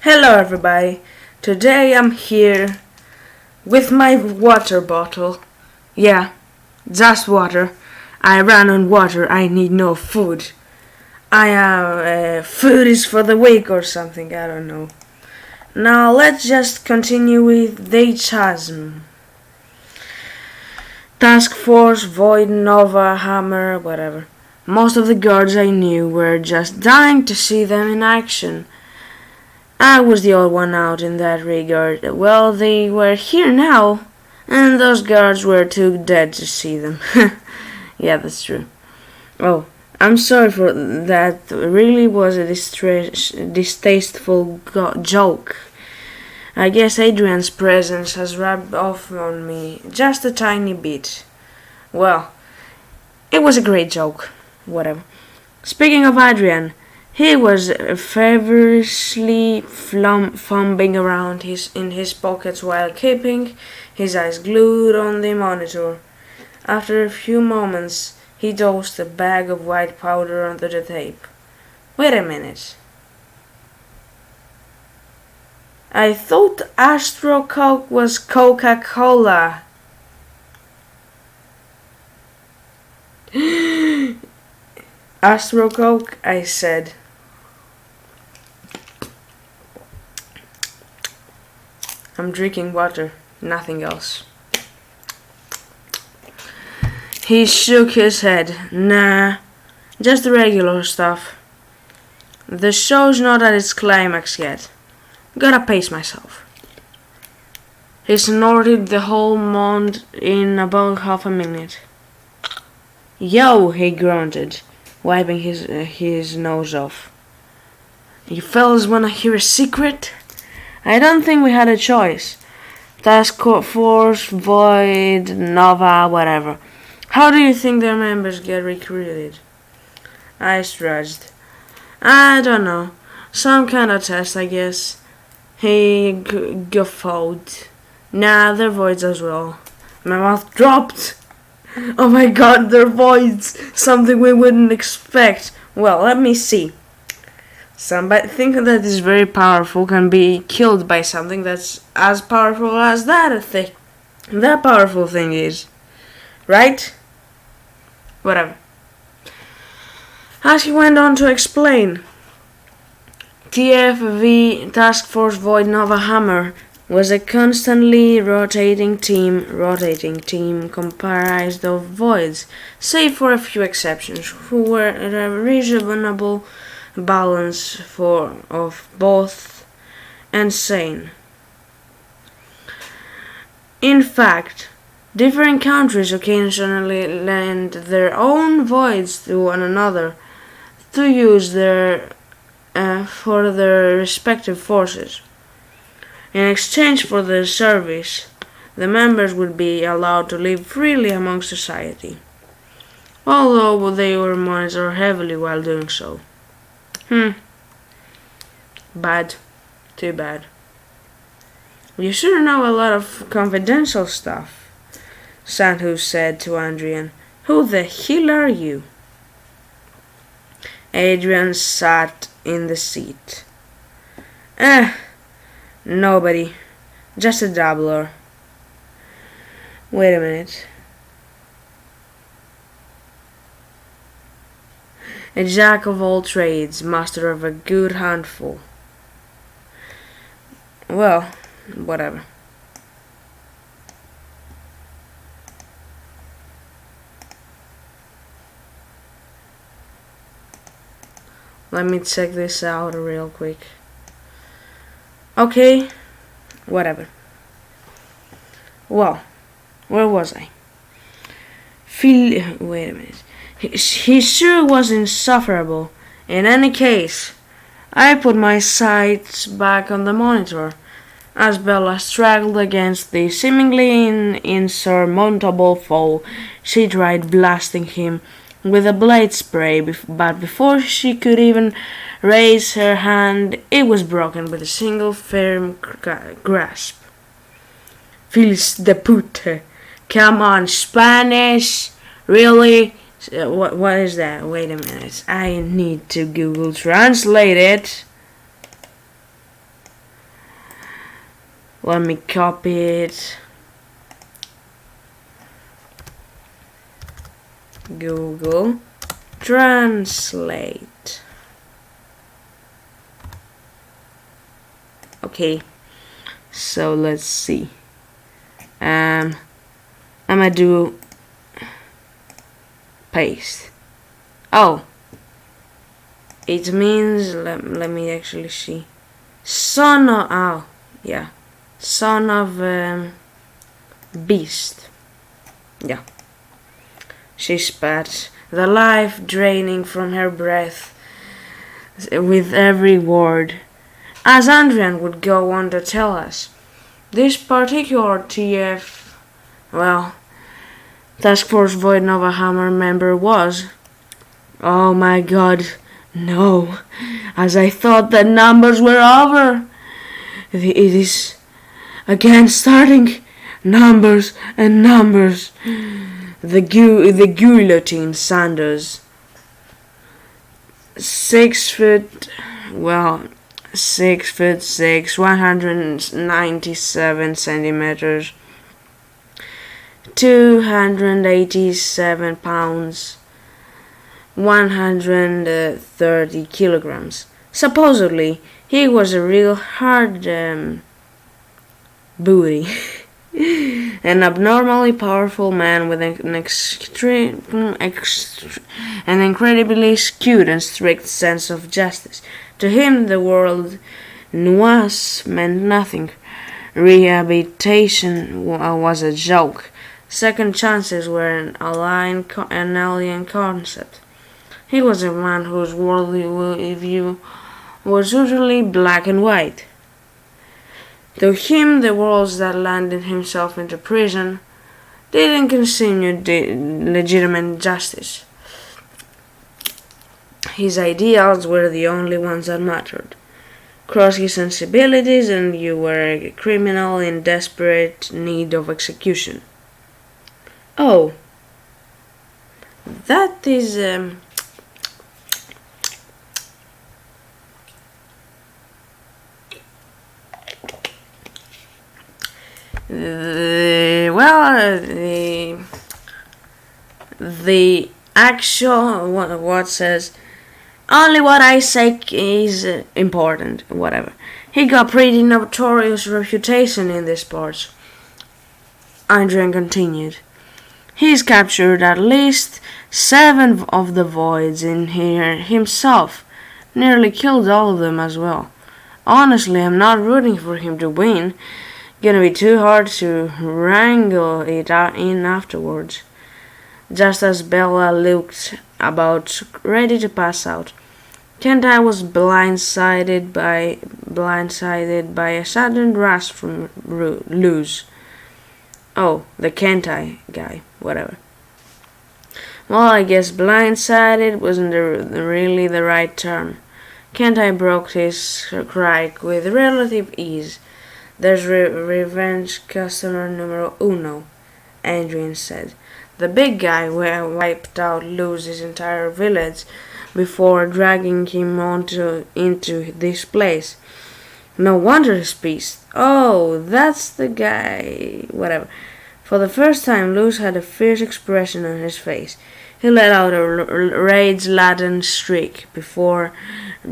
Hello everybody, today I'm here with my water bottle. Yeah, just water. I ran on water, I need no food. I am, food is for the weak or something, I don't know. Now let's just continue with the Chasm. Task Force, Void, Nova, Hammer, whatever. Most of the guards I knew were just dying to see them in action. I was the odd one out in that regard. Well, they were here now, and those guards were too dead to see them. Yeah, that's true. Oh, I'm sorry for that. Really was a distasteful joke. I guess Adrian's presence has rubbed off on me just a tiny bit. Well, it was a great joke. Whatever. Speaking of Adrian, he was feverishly fumbling around in his pockets while keeping his eyes glued on the monitor. After a few moments, he tossed a bag of white powder onto the tape. Wait a minute. I thought Astro Coke was Coca-Cola. Astro Coke, I said. I'm drinking water, nothing else. He shook his head. Nah, just the regular stuff. The show's not at its climax yet. Gotta pace myself. He snorted the whole mond in about half a minute. Yo, he grunted, wiping his nose off. You fellas wanna hear a secret? I don't think we had a choice. Task Force, Void, Nova, whatever. How do you think their members get recruited? I stretched. I don't know. Some kind of test, I guess. He guffawed. Nah, they're Voids as well. My mouth dropped. Oh my god, they're Voids. Something we wouldn't expect. Well, let me see. Somebody thinking that is very powerful can be killed by something that's as powerful as that powerful thing is. Right? Whatever. As he went on to explain, TFV Task Force Void Nova Hammer was a constantly rotating team comprised of Voids, save for a few exceptions, who were a reasonable balance of both and sane. In fact, different countries occasionally lend their own voids to one another to use for their respective forces. In exchange for their service, the members would be allowed to live freely among society, although they were monitored heavily while doing so. Bad. Too bad. You sure know a lot of confidential stuff, Sandhu said to Adrian. Who the hell are you? Adrian sat in the seat. Nobody. Just a dabbler. Wait a minute. A jack of all trades, master of a good handful. Well, whatever. Let me check this out real quick. Okay, whatever. Well, where was I? Wait a minute. He sure was insufferable. In any case, I put my sights back on the monitor as Bella struggled against the seemingly insurmountable foe. She tried blasting him with a blade spray, but before she could even raise her hand, it was broken with a single firm grasp. Fils de pute. Come on, Spanish? Really? What is that? Wait a minute. I need to Google Translate it. Let me copy it. Google Translate. Okay, so let's see. I'm gonna do paste. Oh, it means let me actually see. Son of son of beast. Yeah. She spat, the life draining from her breath with every word. As Andrian would go on to tell us, this particular Task Force Void Nova Hammer member was. Oh my god, no. As I thought the numbers were over. It is again starting. Numbers and numbers. The guillotine Sanders. 6'6", 197 centimeters, 287 pounds, 130 kilograms. Supposedly, he was a real hard booty. An abnormally powerful man with an incredibly skewed and strict sense of justice. To him, the word nuance meant nothing. Rehabilitation was a joke. Second chances were an alien concept. He was a man whose worldly view was usually black and white. To him, the worlds that landed himself into prison didn't consider legitimate justice. His ideals were the only ones that mattered. Cross his sensibilities and you were a criminal in desperate need of execution. Oh, that is the actual what says only what I say is important. Whatever. He got pretty notorious reputation in this parts. Adrian continued. He's captured at least 7 of the voids in here himself. Nearly killed all of them as well. Honestly, I'm not rooting for him to win. Gonna be too hard to wrangle it in afterwards. Just as Bella looked about ready to pass out, Kentai was blindsided by a sudden rush from Luz. Oh, the Kentai guy, whatever. Well, I guess blindsided wasn't really the right term. Kentai broke his crike with relative ease. There's revenge customer numero uno, Adrian said. The big guy wiped out Luz's entire village before dragging him into this place. No wonder he's pissed. Oh, that's the guy. Whatever. For the first time, Luz had a fierce expression on his face. He let out a rage-laden shriek before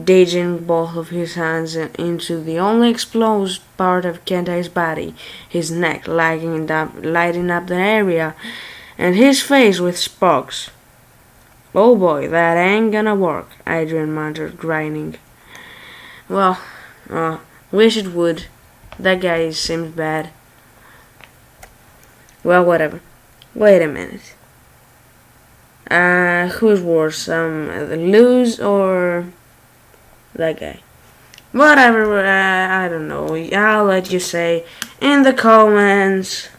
digging both of his hands into the only exposed part of Kentai's body, his neck, lighting up the area, and his face with sparks. Oh boy, that ain't gonna work, Adrian muttered, grinding. Well, wish it would. That guy seems bad. Well, whatever. Wait a minute. Who's worse, Luz or that guy? Whatever, I don't know. I'll let you say in the comments.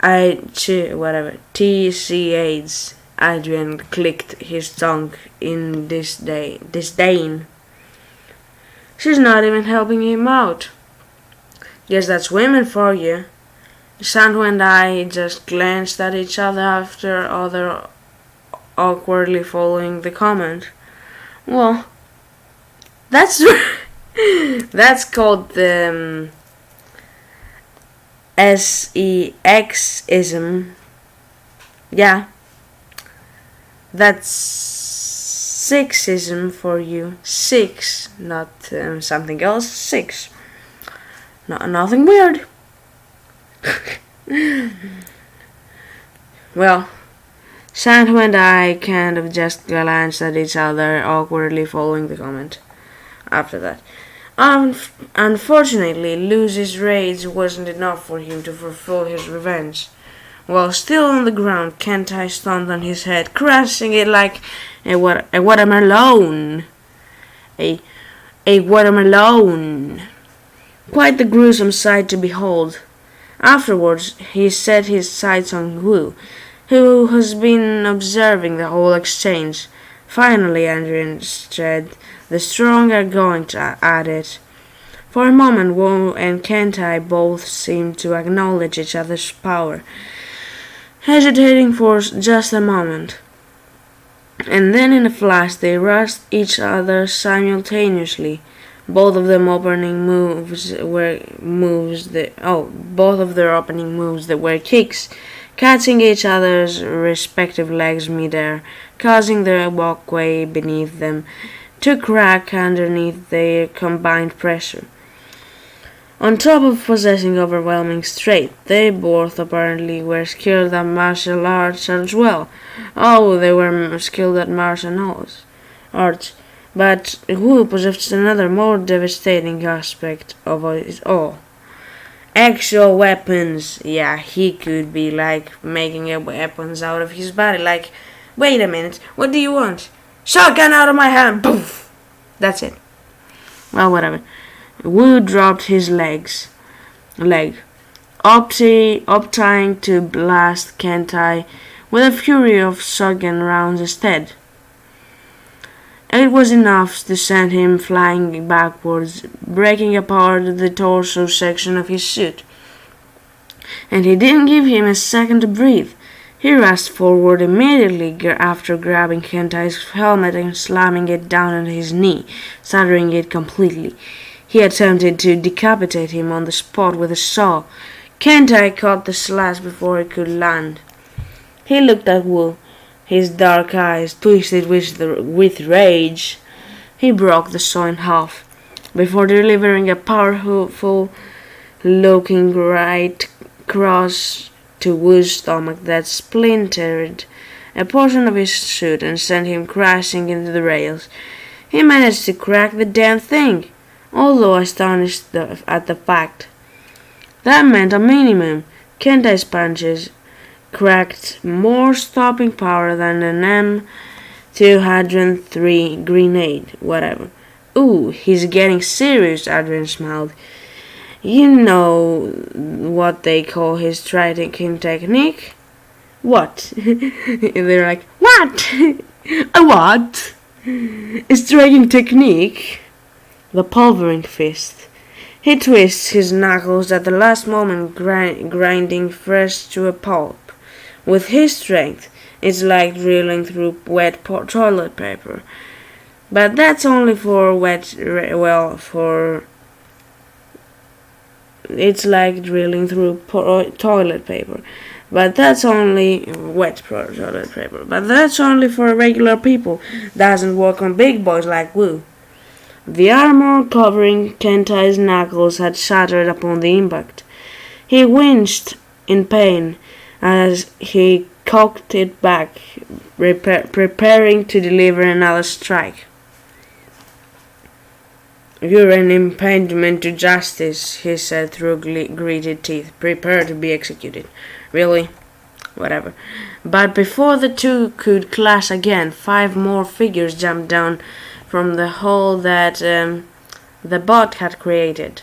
Whatever. TCAs. Adrian clicked his tongue in disdain. She's not even helping him out. Guess that's women for you. Sandu and I just glanced at each other after other awkwardly following the comment. Well, that's That's called the SEXism. Yeah, that's sexism for you. Six, not something else. Six. Nothing weird. Well, Sanhu and I kind of just glanced at each other, awkwardly following the comment. After that, unfortunately, Lucy's rage wasn't enough for him to fulfill his revenge. While still on the ground, Kentai stomped on his head, crushing it like a watermelon. A watermelon. Quite the gruesome sight to behold. Afterwards, he set his sights on Wu, who has been observing the whole exchange. Finally, Adrian said, the strong are going at it. For a moment, Wu and Kentai both seemed to acknowledge each other's power, hesitating for just a moment. And then in a flash they rushed each other simultaneously. Both of their opening moves were kicks, catching each other's respective legs midair, causing the walkway beneath them to crack underneath their combined pressure. On top of possessing overwhelming strength, they both apparently were skilled at martial arts as well. Oh, they were skilled at martial arts. But Wu possessed another more devastating aspect of it all. Actual weapons. Yeah, he could be like making weapons out of his body. Like, wait a minute, what do you want? Shotgun out of my hand! Poof! That's it. Well, whatever. Wu dropped his leg, opting to blast Kentai with a fury of shotgun rounds instead. It was enough to send him flying backwards, breaking apart the torso section of his suit. And he didn't give him a second to breathe. He rushed forward immediately after grabbing Kentai's helmet and slamming it down on his knee, shattering it completely. He attempted to decapitate him on the spot with a saw. Kentai caught the slash before it could land. He looked at Wu, his dark eyes twisted with rage. He broke the saw in half, before delivering a powerful-looking right cross to Wu's stomach that splintered a portion of his suit and sent him crashing into the rails. He managed to crack the damn thing, although astonished at the fact. That meant a minimum. Kentai's punches cracked more stopping power than an M203 grenade, whatever. Ooh, he's getting serious, Adrian smiled. You know what they call his striking technique? What? They're like, what? A what? A striking technique? The pulvering fist. He twists his knuckles at the last moment, grinding fresh to a pulp. With his strength, it's like drilling through wet toilet paper. But that's only for it's like drilling through toilet paper. But that's only wet toilet paper. But that's only for regular people. Doesn't work on big boys like Wu. The armor covering Kentai's knuckles had shattered upon the impact. He winced in pain as he cocked it back, preparing to deliver another strike. You're an impediment to justice, he said through gritted teeth. Prepare to be executed. Really? Whatever. But before the two could clash again, 5 more figures jumped down from the hole that the bot had created,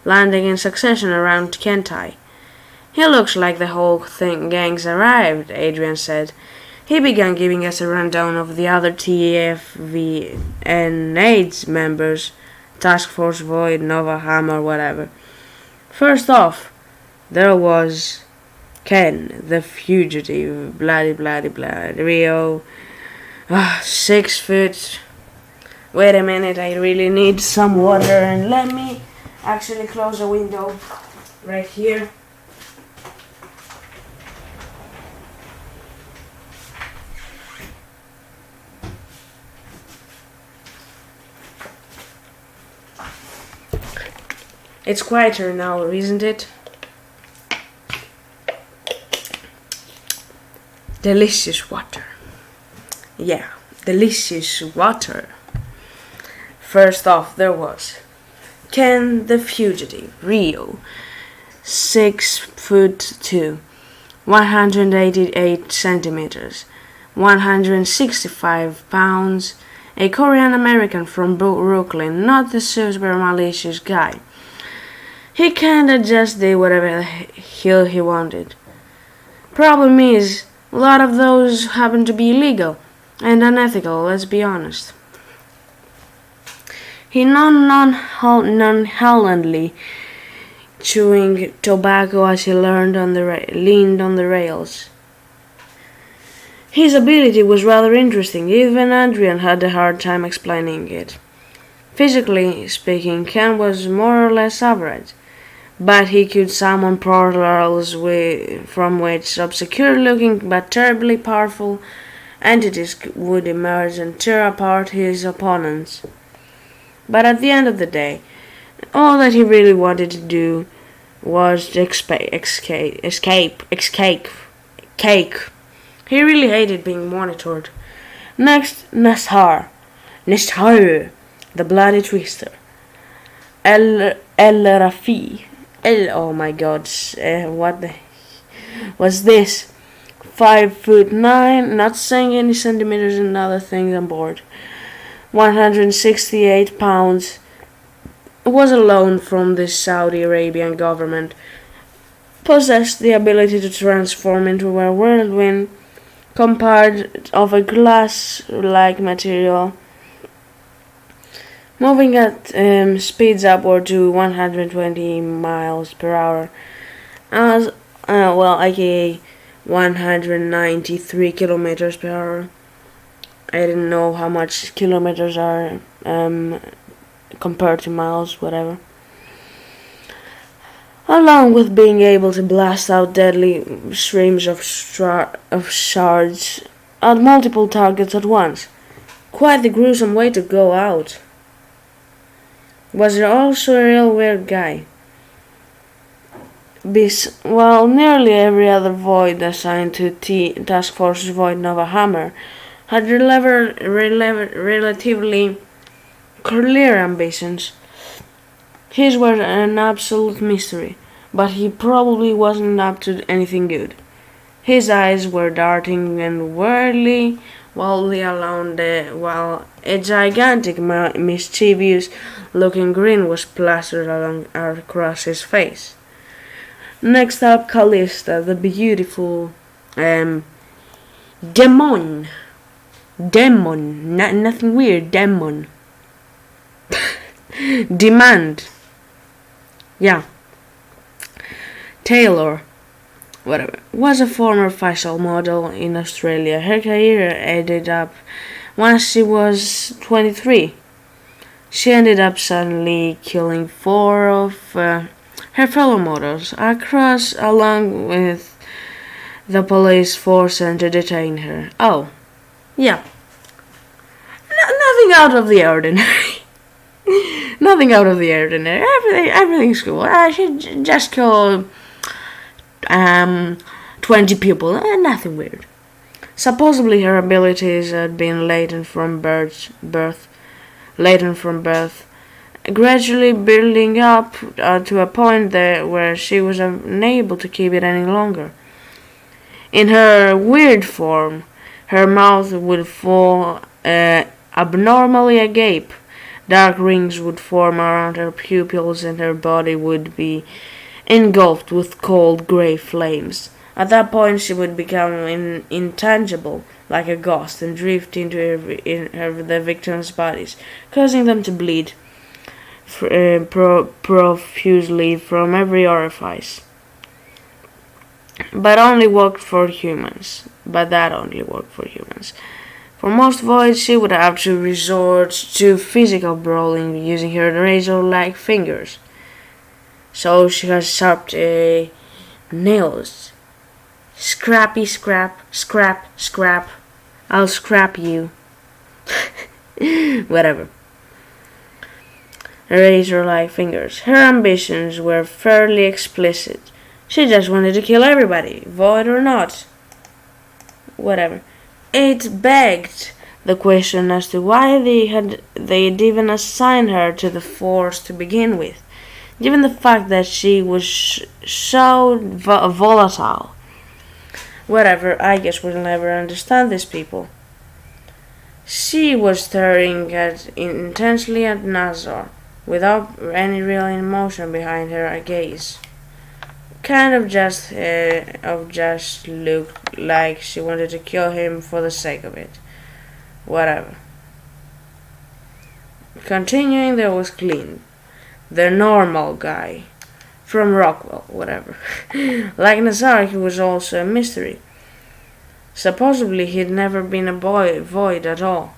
landing in succession around Kentai. He looks like the whole gang's arrived, Adrian said. He began giving us a rundown of the other TFVNA's members, Task Force Void, Nova Hammer, whatever. First off, there was Ken, the fugitive, bloody, Rio, 6 foot, Wait a minute, I really need some water, and let me actually close the window right here. It's quieter now, isn't it? Delicious water. Yeah, delicious water. First off, there was Ken the Fugitive, Rio, 6'2", 188 centimeters, 165 pounds, a Korean American from Brooklyn, not the super malicious guy. He kinda just did whatever the hell he wanted. Problem is, a lot of those happen to be illegal and unethical, let's be honest. He nonchalantly chewing tobacco as he leaned on the rails. His ability was rather interesting, even Adrian had a hard time explaining it. Physically speaking, Ken was more or less average, but he could summon portals from which obscure-looking but terribly powerful entities would emerge and tear apart his opponents. But at the end of the day, all that he really wanted to do was to escape. He really hated being monitored. Next, Nashar, the Bloody Twister. El Rafi. Oh my god, what the was this? 5'9", not saying any centimeters and other things on board. 168 pounds. Was a loan from the Saudi Arabian government. Possessed the ability to transform into a whirlwind composed of a glass-like material, moving at speeds upward to 120 miles per hour, aka 193 kilometers per hour. I didn't know how much kilometers are compared to miles, whatever. Along with being able to blast out deadly streams of shards at multiple targets at once. Quite the gruesome way to go out. Was also a real weird guy. Nearly every other Void assigned to Task Force Void Nova Hammer had relatively clear ambitions. His were an absolute mystery, but he probably wasn't up to anything good. His eyes were darting and while a gigantic mischievous-looking grin was plastered across his face. Next up, Callista, the beautiful demon. Nothing weird, demon. Demand. Yeah. Taylor, whatever, was a former fashion model in Australia. Her career ended up once she was 23. She ended up suddenly killing 4 of her fellow models along with the police force and to detain her. Oh, yeah. Nothing out of the ordinary. Nothing out of the ordinary. Everything's cool. I should just kill 20 people. Nothing weird. Supposedly her abilities had been latent from birth, gradually building up to a point where she was unable to keep it any longer. In her weird form, her mouth would fall abnormally agape. Dark rings would form around her pupils and her body would be engulfed with cold grey flames. At that point she would become intangible, like a ghost, and drift into the victims' bodies, causing them to bleed profusely from every orifice. But that only worked for humans. For most voids, she would have to resort to physical brawling using her razor-like fingers. So she has sharp nails. Scrappy, scrap, scrap, scrap. I'll scrap you. Whatever. Razor-like fingers. Her ambitions were fairly explicit. She just wanted to kill everybody, void or not. Whatever. It begged the question as to why they'd even assigned her to the force to begin with, given the fact that she was so volatile. Whatever, I guess we'll never understand these people. She was staring intensely at Nazar, without any real emotion behind her gaze. Kind of just looked like she wanted to kill him for the sake of it. Whatever. Continuing, there was Clint, the normal guy from Rockwell, whatever. Like Nazar, he was also a mystery. Supposedly, he'd never been a void at all.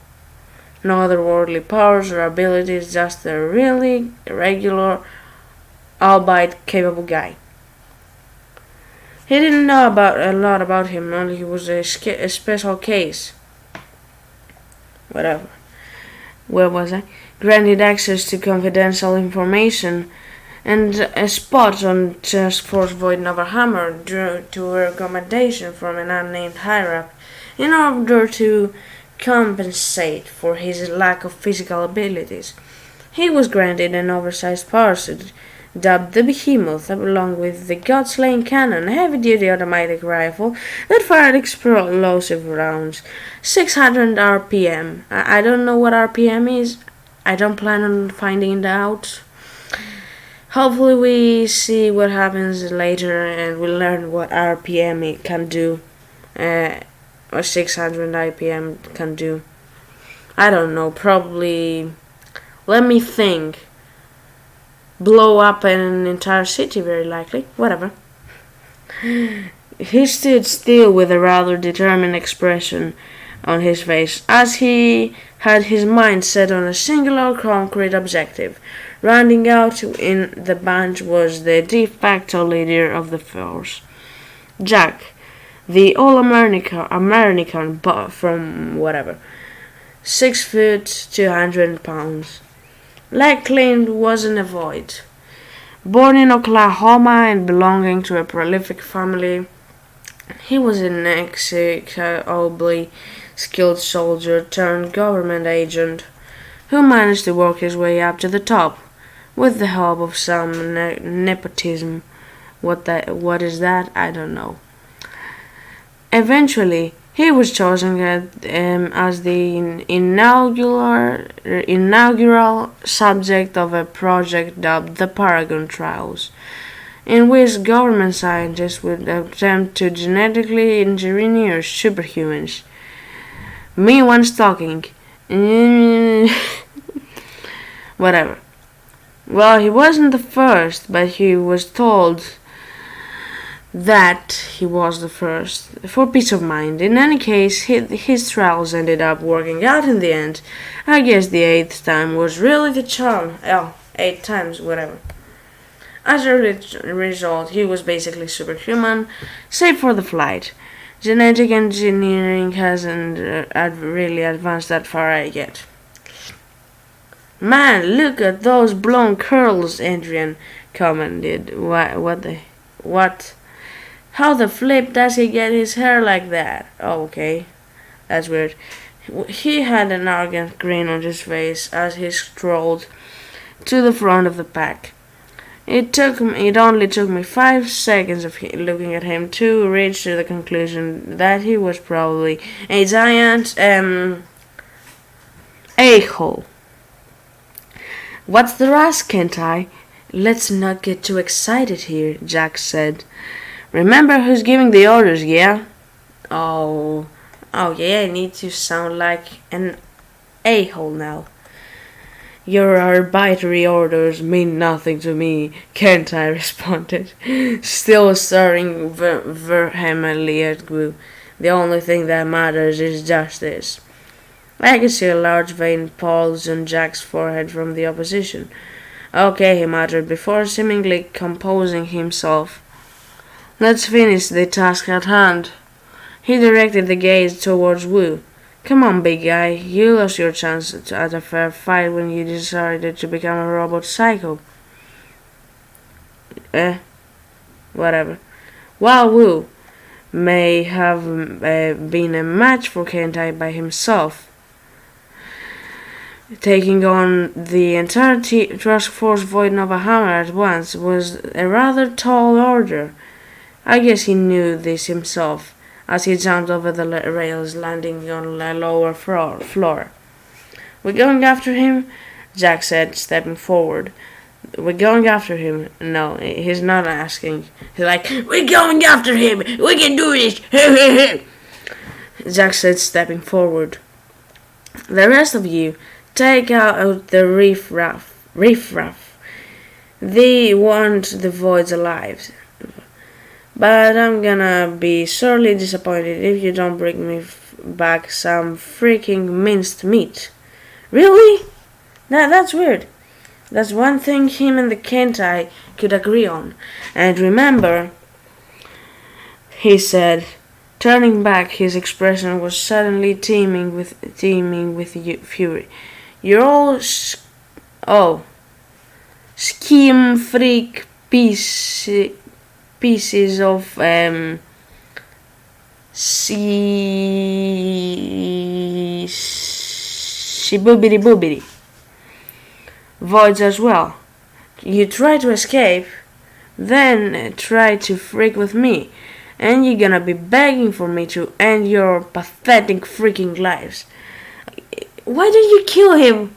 No otherworldly powers or abilities, just a really regular, albeit capable guy. He didn't know a lot about him, only he was a special case. Whatever. Where was I? Granted access to confidential information and a spot on Task Force Void Neverhammer due to a recommendation from an unnamed higher-up in order to compensate for his lack of physical abilities. He was granted an oversized power suit dubbed the Behemoth, along with the God-slaying cannon, a heavy-duty automatic rifle that fired explosive rounds, 600 RPM. I don't know what RPM is. I don't plan on finding it out. Hopefully we see what happens later and we'll learn what RPM it can do, or 600 RPM can do. I don't know, probably, let me think. Blow up an entire city, very likely. Whatever. He stood still with a rather determined expression on his face, as he had his mind set on a singular concrete objective. Rounding out in the bunch was the de facto leader of the force, Jack, the all-American from whatever, 6 foot, 200 pounds. Like Clint wasn't a void. Born in Oklahoma and belonging to a prolific family, he was an incredibly skilled soldier turned government agent who managed to work his way up to the top with the help of some nepotism. What is that? I don't know. Eventually, he was chosen as the inaugural subject of a project dubbed the Paragon Trials, in which government scientists would attempt to genetically engineer superhumans. Me once talking. Whatever. Well, he wasn't the first, but he was told that he was the first, for peace of mind. In any case, his trials ended up working out in the end. I guess the 8th time was really the charm. 8 times, whatever. As a result, he was basically superhuman, save for the flight. Genetic engineering hasn't really advanced that far yet. Man, look at those blonde curls, Adrian commented. What? How the flip does he get his hair like that? Oh, okay. That's weird. He had an arrogant grin on his face as he strolled to the front of the pack. It only took me 5 seconds of looking at him to reach to the conclusion that he was probably a giant, a-hole. What's the rush, can't I? Let's not get too excited here, Jack said. Remember who's giving the orders, yeah? Oh yeah, I need to sound like an a-hole now. Your arbitrary orders mean nothing to me, can't I? Responded, still staring vehemently at Gru. The only thing that matters is justice. I could see a large vein pulse on Jack's forehead from the opposition. Okay, he muttered before seemingly composing himself. Let's finish the task at hand. He directed the gaze towards Wu. Come on, big guy. You lost your chance at a fair fight when you decided to become a robot psycho. Whatever. While Wu may have been a match for Kentai by himself, taking on the entire task force Void Nova Hammer at once was a rather tall order. I guess he knew this himself as he jumped over the rails, landing on a lower floor. We're going after him? Jack said, stepping forward. We're going after him. No, he's not asking. He's like, we're going after him! We can do this! Jack said, stepping forward. The rest of you, take out the riff-raff. They want the Voids alive. But I'm gonna be sorely disappointed if you don't bring me back some freaking minced meat. Really? That's weird. That's one thing him and the Kentai could agree on. And remember, he said, turning back, his expression was suddenly teeming with fury. You're all scheme freak pieces of shiboobity boobity. Voids as well. You try to escape, then try to freak with me, and you're gonna be begging for me to end your pathetic freaking lives. Why did you kill him?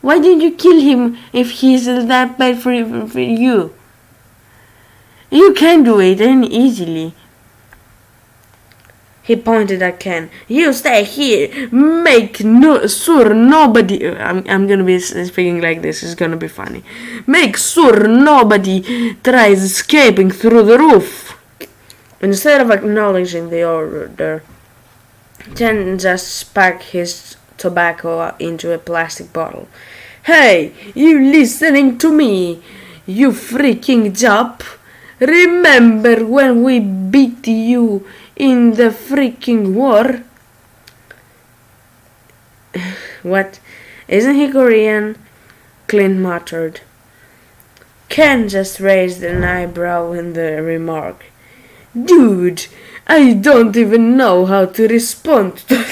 Why did you kill him if he's that bad for you? You can do it any easily. He pointed at Ken. You stay here. Make sure nobody... I'm gonna be speaking like this. It's gonna be funny. Make sure nobody tries escaping through the roof. Instead of acknowledging the order, Ken just spat his tobacco into a plastic bottle. Hey, you listening to me? You freaking Jap? Remember when we beat you in the freaking war? What? Isn't he Korean? Clint muttered. Ken just raised an eyebrow in the remark. Dude, I don't even know how to respond to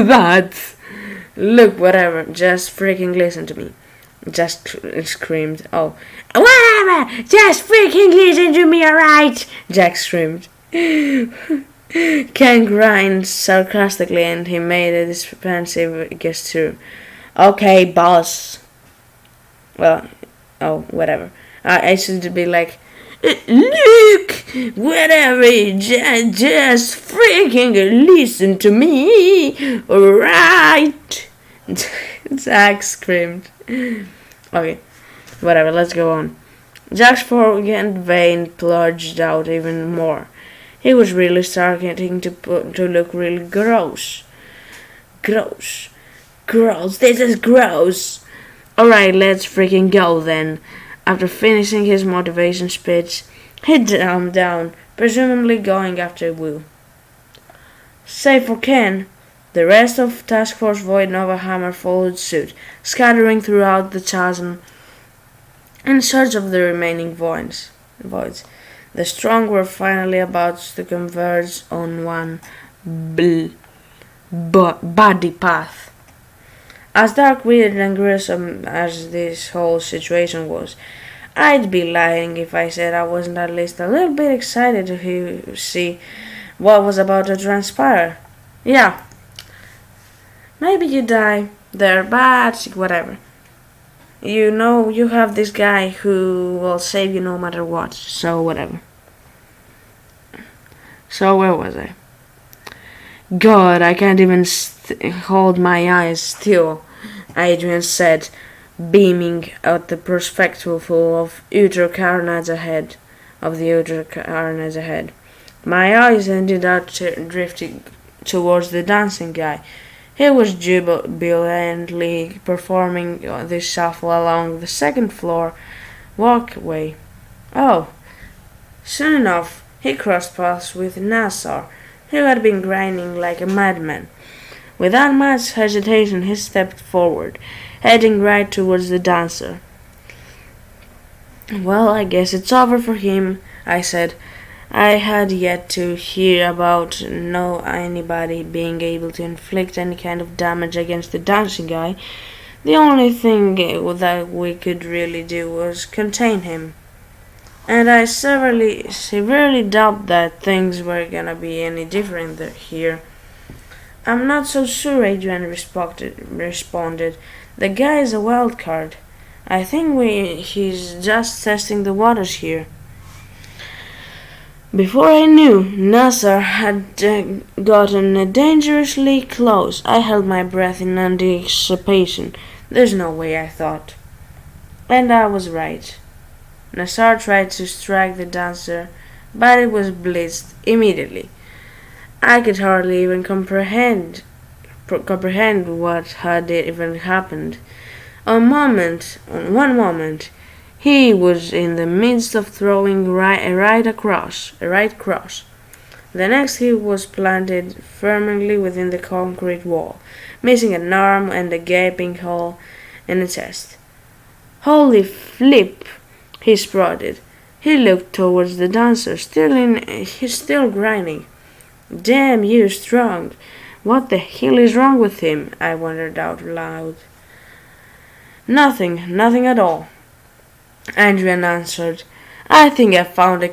that. Look, whatever, just freaking listen to me. Just screamed. Oh, whatever! Just freaking listen to me, alright? Jack screamed. Ken grinned sarcastically and he made a defensive gesture. Okay, boss. Well, whatever. I should be like, look, whatever, just freaking listen to me, alright? Jack screamed. Okay, whatever, let's go on. Jack's forehead vein plunged out even more. He was really starting to look really gross. Gross. This is gross. Alright, let's freaking go then. After finishing his motivation speech, he jumped down, presumably going after Wu. Save for Ken, the rest of Task Force Void Nova Hammer followed suit, scattering throughout the chasm in search of the remaining voids. The strong were finally about to converge on one body path. As dark, weird, and gruesome as this whole situation was, I'd be lying if I said I wasn't at least a little bit excited to see what was about to transpire. Yeah, maybe you die there, but whatever. You know, you have this guy who will save you no matter what, so whatever. So where was I? God, I can't even hold my eyes still, Adrian said, beaming at the perspective of utter carnage ahead. My eyes ended up drifting towards the dancing guy. He was jubilantly performing this shuffle along the second floor walkway. Oh, soon enough, he crossed paths with Nassar, who had been grinding like a madman. Without much hesitation, he stepped forward, heading right towards the dancer. Well, I guess it's over for him, I said. I had yet to hear about anybody being able to inflict any kind of damage against the dancing guy. The only thing that we could really do was contain him. And I severely doubt that things were gonna be any different here. I'm not so sure, Adrian responded. The guy is a wild card. I think he's just testing the waters here. Before I knew, Nasser had gotten dangerously close. I held my breath in anticipation. There's no way, I thought. And I was right. Nassar tried to strike the dancer, but it was blitzed immediately. I could hardly even comprehend what had even happened. One moment, he was in the midst of throwing a right cross. The next, he was planted firmly within the concrete wall, missing an arm and a gaping hole in the chest. Holy flip! He sprouted. He looked towards the dancer, still grinding. Damn you, strong! What the hell is wrong with him? I wondered out loud. Nothing at all, Adrian answered. I think I found a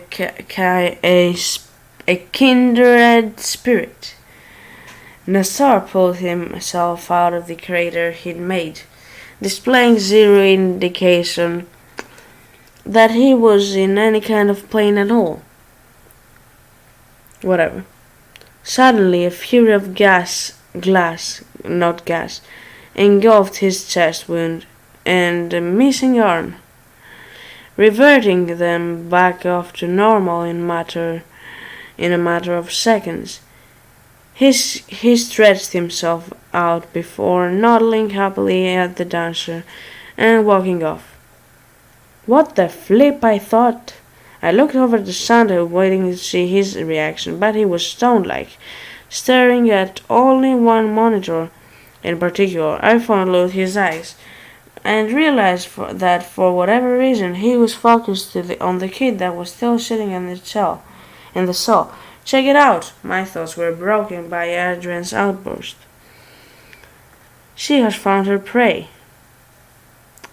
kindred spirit. Nassar pulled himself out of the crater he'd made, displaying zero indication that he was in any kind of pain at all. Whatever. Suddenly, a fury of not gas, engulfed his chest wound and a missing arm, reverting them back off to normal in a matter of seconds. He stretched himself out before nodding happily at the dancer and walking off. What the flip, I thought. I looked over at the Santa, waiting to see his reaction, but he was stone-like, staring at only one monitor in particular. I followed his eyes and realized that for whatever reason he was focused on the kid that was still sitting in the cell. Check it out! My thoughts were broken by Adrian's outburst. She has found her prey.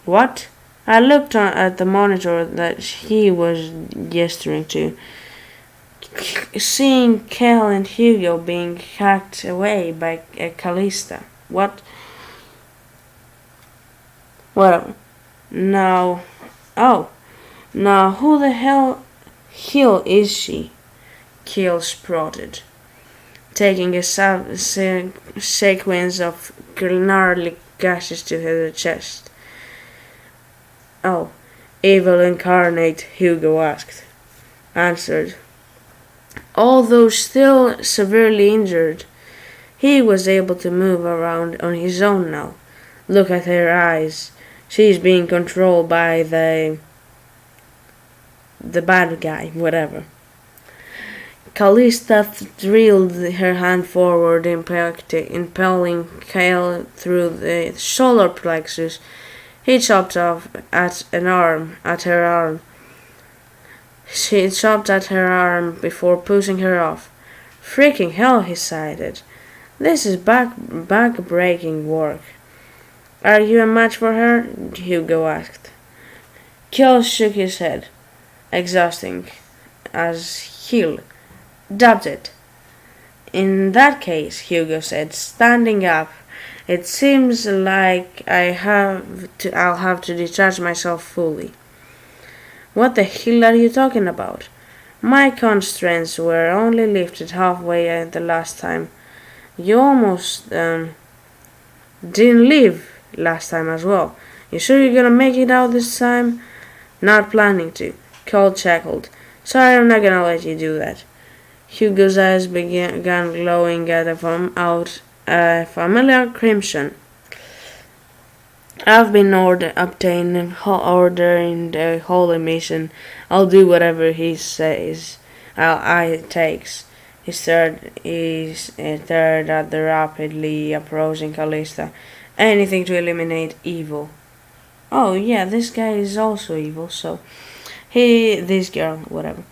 What? I looked at the monitor that he was gesturing to, seeing Kel and Hugo being hacked away by Callista. What? Whatever. Now who the hell is she? Kel sprouted, taking a sequence of gnarly gashes to her chest. Oh, evil incarnate, Hugo answered. Although still severely injured, he was able to move around on his own now. Look at her eyes. She's being controlled by the bad guy, whatever. Callista drilled her hand forward, impelling Kale through the solar plexus. He chopped off at her arm. She chopped at her arm before pushing her off. Freaking hell, he sighed. This is back-breaking work. Are you a match for her? Hugo asked. Kjell shook his head, exhausting as hell. Doubt it. In that case, Hugo said, standing up, it seems like I'll have to detach myself fully. What the hell are you talking about? My constraints were only lifted halfway the last time. You almost didn't leave last time as well. You sure you're gonna make it out this time? Not planning to. Cole chuckled. Sorry, I'm not gonna let you do that. Hugo's eyes began glowing out a familiar crimson. I've been obtained order in the holy mission. I'll do whatever he says. I takes. He stared at the rapidly approaching Callista. Anything to eliminate evil. Oh yeah, this guy is also evil, so this girl, whatever.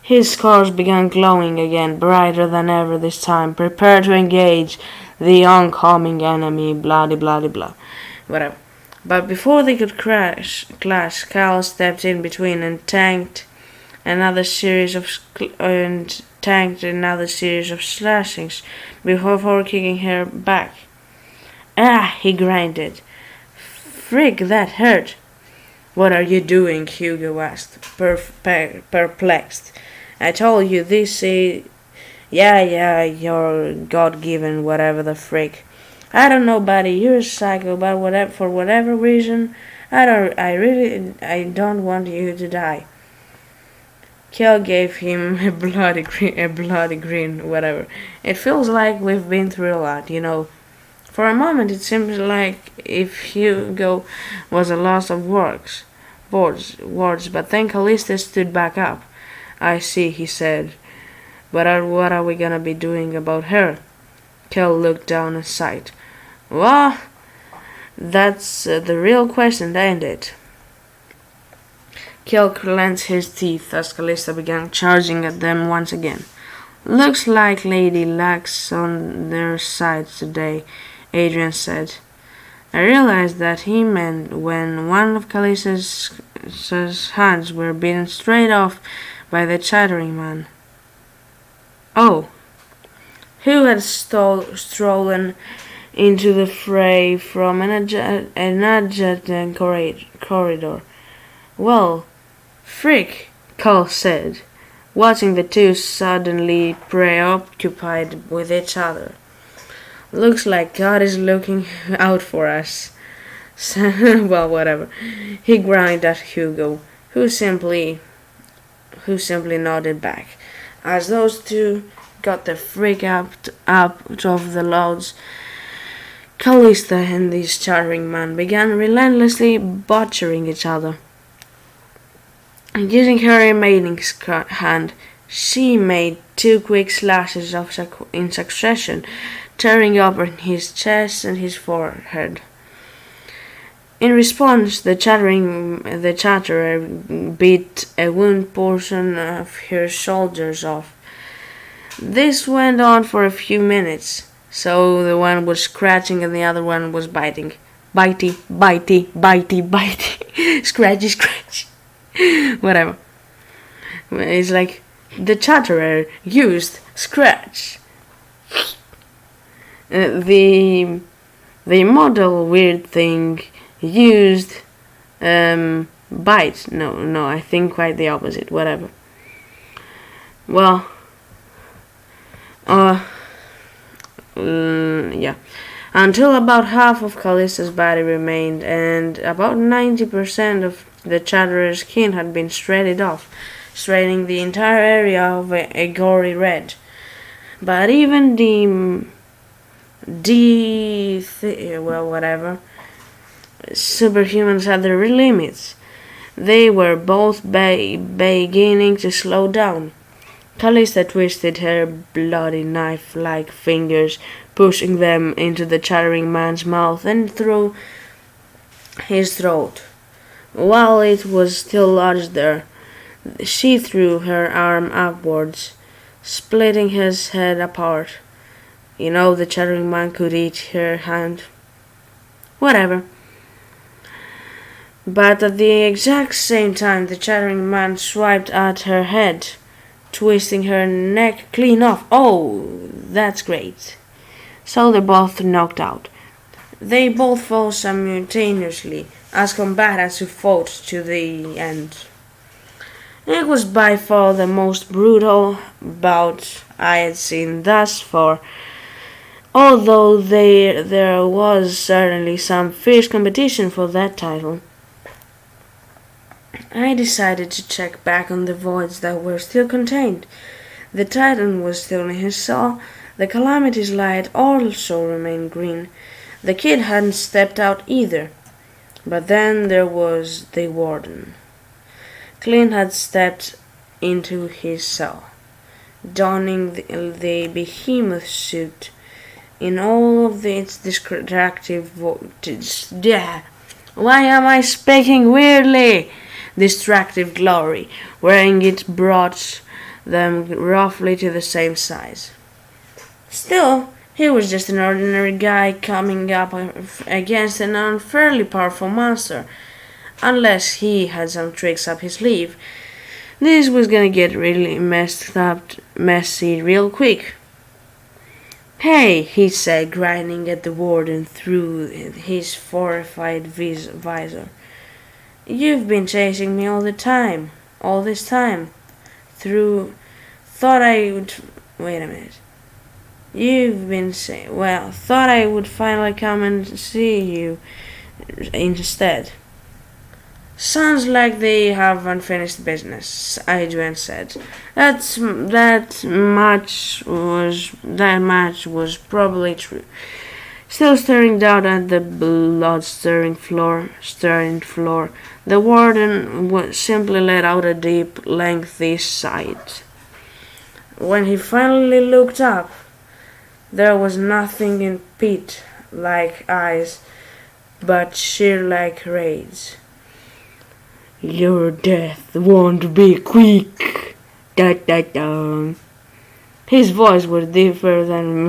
His scars began glowing again, brighter than ever this time. Prepare to engage the oncoming enemy, blah blah blah. Whatever. But before they could clash, Cal stepped in between and tanked another series of slashings before kicking her back. Ah, he grinded. Frick, that hurt. What are you doing? Hugo asked, perplexed. I told you this is... Yeah, you're God-given, whatever the frick. I don't know, buddy, you're a psycho, but for whatever reason, I don't want you to die. Kel gave him a bloody grin, whatever. It feels like we've been through a lot, you know. For a moment, it seems like if Hugo was a loss of words, but then Callista stood back up. I see, he said. But what are we gonna be doing about her? Kel looked down and sighed. Well, that's the real question, ain't it? Kel clenched his teeth as Callista began charging at them once again. Looks like Lady Luck's on their side today, Adrian said. I realized that he meant when one of Callista's hands were beaten straight off by the chattering man. Oh, who had stolen into the fray from an adjacent corridor? Well, frick, Cole said, watching the two suddenly preoccupied with each other. Looks like God is looking out for us. Well, whatever. He growled at Hugo, who simply nodded back. As those two got the freak out of the loads, Callista and this chattering man began relentlessly butchering each other. Using her remaining hand, she made 2 quick slashes in succession, tearing open his chest and his forehead. In response, the chatterer beat a wound portion of her shoulders off. This went on for a few minutes, so the one was scratching and the other one was biting. Bitey, scratchy. Whatever. It's like the chatterer used scratch. The model weird thing used bite. No, I think quite the opposite. Whatever. Well, yeah. Until about half of Callista's body remained, and about 90% of the chatterer's skin had been shredded off, staining the entire area of a gory red. But even whatever. Superhumans had their limits. They were both beginning to slow down. Callista twisted her bloody knife-like fingers, pushing them into the chattering man's mouth and through his throat. While it was still lodged there, she threw her arm upwards, splitting his head apart. You know, the chattering man could eat her hand. Whatever. But at the exact same time, the chattering man swiped at her head, twisting her neck clean off. Oh, that's great. So they're both knocked out. They both fell simultaneously, as combatants who fought to the end. It was by far the most brutal bout I had seen thus far, although there was certainly some fierce competition for that title. I decided to check back on the voids that were still contained. The Titan was still in his cell, The calamity's light also remained green. The kid hadn't stepped out either. But then there was the warden. Clint had stepped into his cell, donning the behemoth suit in all of its distractive Why am I speaking weirdly? Distractive glory, wearing it brought them roughly to the same size. Still, he was just an ordinary guy coming up against an unfairly powerful monster. Unless he had some tricks up his sleeve, this was gonna get really messy real quick. Hey, he said, grinding at the warden through his horrified visor. You've been chasing me all this time. Thought I would. Wait a minute. Thought I would finally come and see you instead. Sounds like they have unfinished business, Adrian said. That much was probably true. Still staring down at the blood-stirring floor, the warden simply let out a deep, lengthy sigh. When he finally looked up, there was nothing in Pete-like eyes but sheer-like rage. Your death won't be quick. Da da da. His voice was deeper than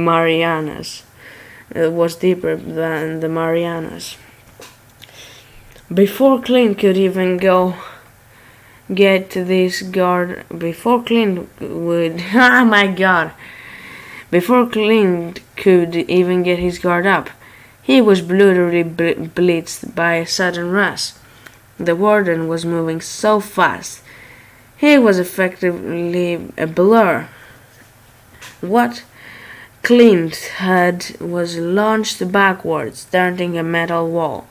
Mariana's. It was deeper than the Mariana's. Before Clint could even get this guard, before Clint would, oh my god, before Clint could even get his guard up, he was brutally blitzed by a sudden rush. The warden was moving so fast, he was effectively a blur. What Clint had was launched backwards, darting a metal wall.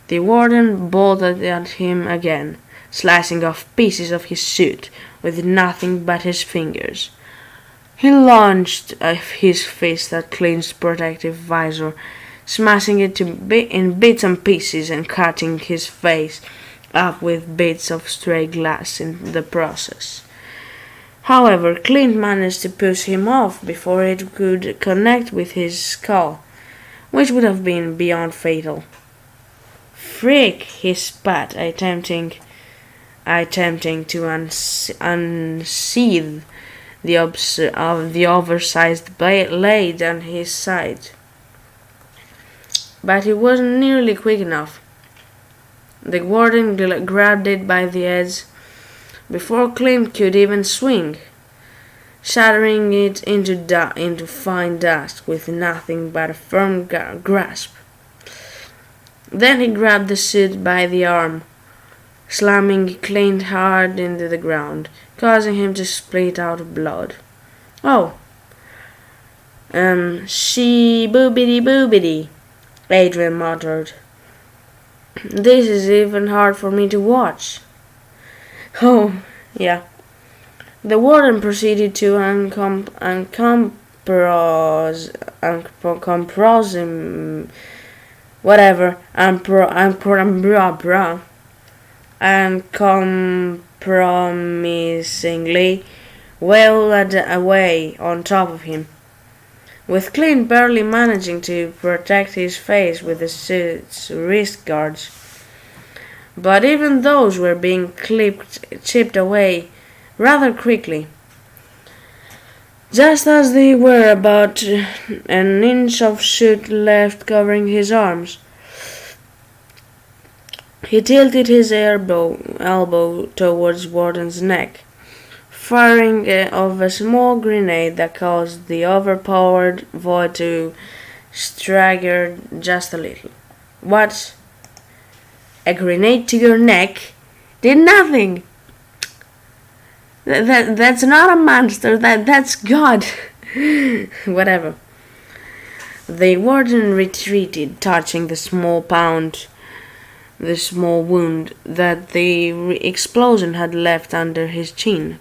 The warden bolted at him again, slicing off pieces of his suit with nothing but his fingers. He launched his fist at Clint's protective visor, smashing it in bits and pieces and cutting his face up with bits of stray glass in the process. However, Clint managed to push him off before it could connect with his skull, which would have been beyond fatal. Frick, he spat, attempting to unsheath the oversized blade on his side. But he wasn't nearly quick enough. The warden grabbed it by the edge before Clint could even swing, shattering it into fine dust with nothing but a firm grasp. Then he grabbed the suit by the arm, slamming Clint hard into the ground, causing him to split out of blood. Oh, she boobity, Adrian muttered. This is even hard for me to watch. Oh, yeah. The warden proceeded to uncompromisingly well away on top of him, with Clint barely managing to protect his face with the suit's wrist guards. But even those were being chipped away rather quickly. Just as they were about an inch of suit left covering his arms, he tilted his elbow towards Warden's neck, firing of a small grenade that caused the overpowered void to stagger just a little. What? A grenade to your neck did nothing. That's not a monster. That's God. Whatever. The warden retreated, touching the small wound that the explosion had left under his chin.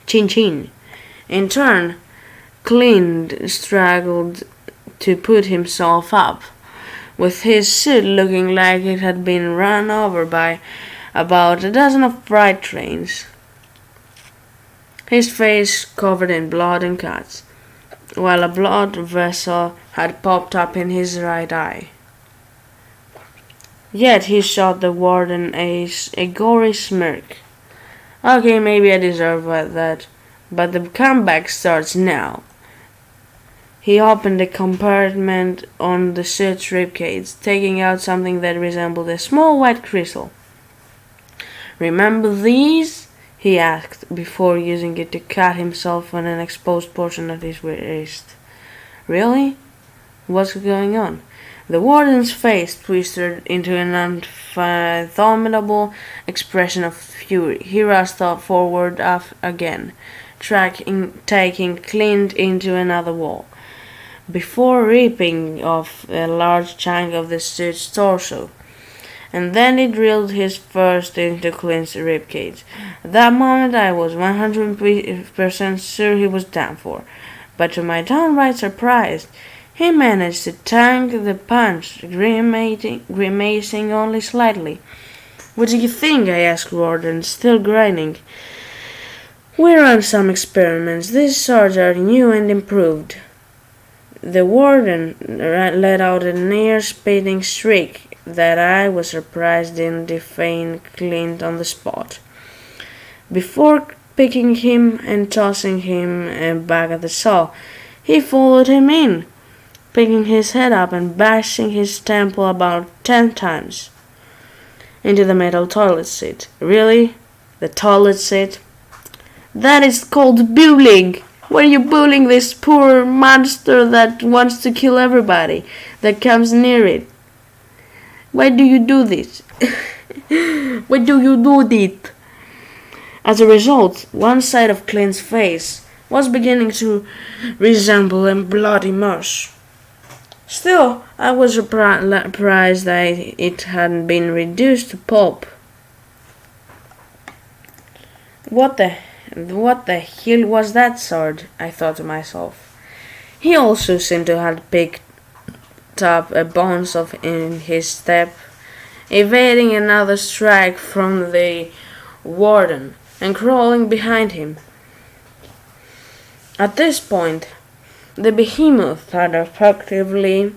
In turn, Clint struggled to put himself up, with his suit looking like it had been run over by about a dozen of freight trains. His face covered in blood and cuts, while a blood vessel had popped up in his right eye. Yet he shot the warden a gory smirk. Okay, maybe I deserve that, but the comeback starts now. He opened a compartment on the suit's ribcage, taking out something that resembled a small white crystal. "Remember these?" he asked, before using it to cut himself on an exposed portion of his wrist. "Really? What's going on?" The warden's face twisted into an unfathomable expression of fury. He rushed forward again, taking Clint into another wall, before ripping off a large chunk of the suit's torso. And then he drilled his first into Clint's ribcage. At that moment I was 100% sure he was done for, but to my downright surprise, he managed to tank the punch, grimacing only slightly. "What do you think?" I asked Warden, still grinning. "We run some experiments. These swords are new and improved." The warden let out a near-spitting shriek that I was surprised didn't defame Clint on the spot. Before picking him and tossing him back at the saw, he followed him in, picking his head up and bashing his temple about 10 times into the metal toilet seat. "Really? The toilet seat? That is called bullying! Why are you bullying this poor monster that wants to kill everybody that comes near it? Why do you do this? Why do you do it?" As a result, one side of Clint's face was beginning to resemble a bloody mush. Still, I was surprised that it hadn't been reduced to pulp. What the hell was that sword? I thought to myself. He also seemed to have picked up a bounce in his step, evading another strike from the warden and crawling behind him. At this point, the behemoth had effectively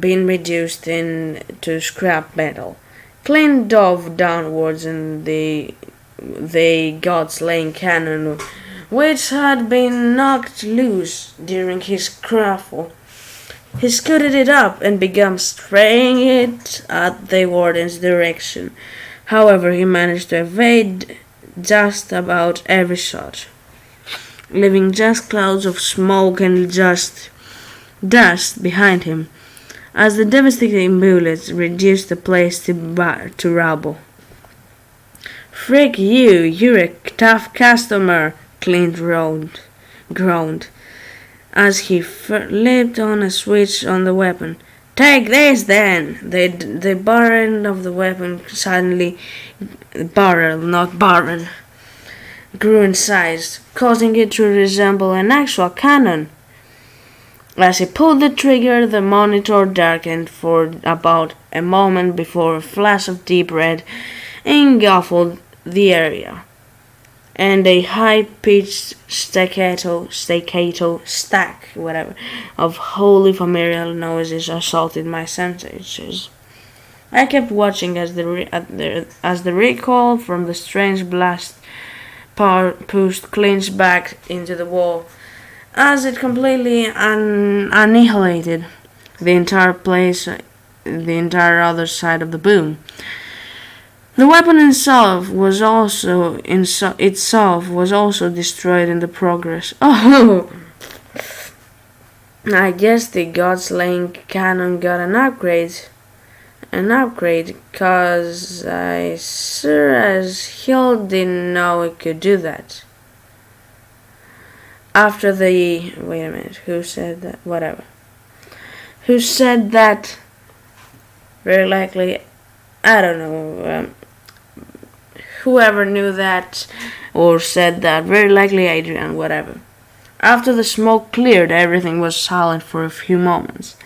been reduced to scrap metal. Clint dove downwards in the god-slaying cannon, which had been knocked loose during his scuffle. He scooted it up and began spraying it at the warden's direction. However, he managed to evade just about every shot, leaving just clouds of smoke and dust behind him, as the devastating bullets reduced the place to rubble. "Frick you, you're a tough customer," Clint groaned, as he flipped on a switch on the weapon. "Take this, then!" The barrel of the weapon suddenly grew in size, causing it to resemble an actual cannon. As he pulled the trigger, the monitor darkened for about a moment before a flash of deep red engulfed the area, and a high-pitched staccato of wholly familiar noises assaulted my senses. I kept watching as the recoil from the strange blast pushed Clint's back into the wall, as it completely annihilated the entire other side of the boom. The weapon itself was also destroyed in the progress. Oh, I guess the God-slaying cannon got an upgrade, 'cause I sure as hell didn't know it could do that. After the... wait a minute, who said that? Whatever. Who said that? Very likely, I don't know, whoever knew that or said that, very likely Adrian, whatever. After the smoke cleared, everything was silent for a few moments.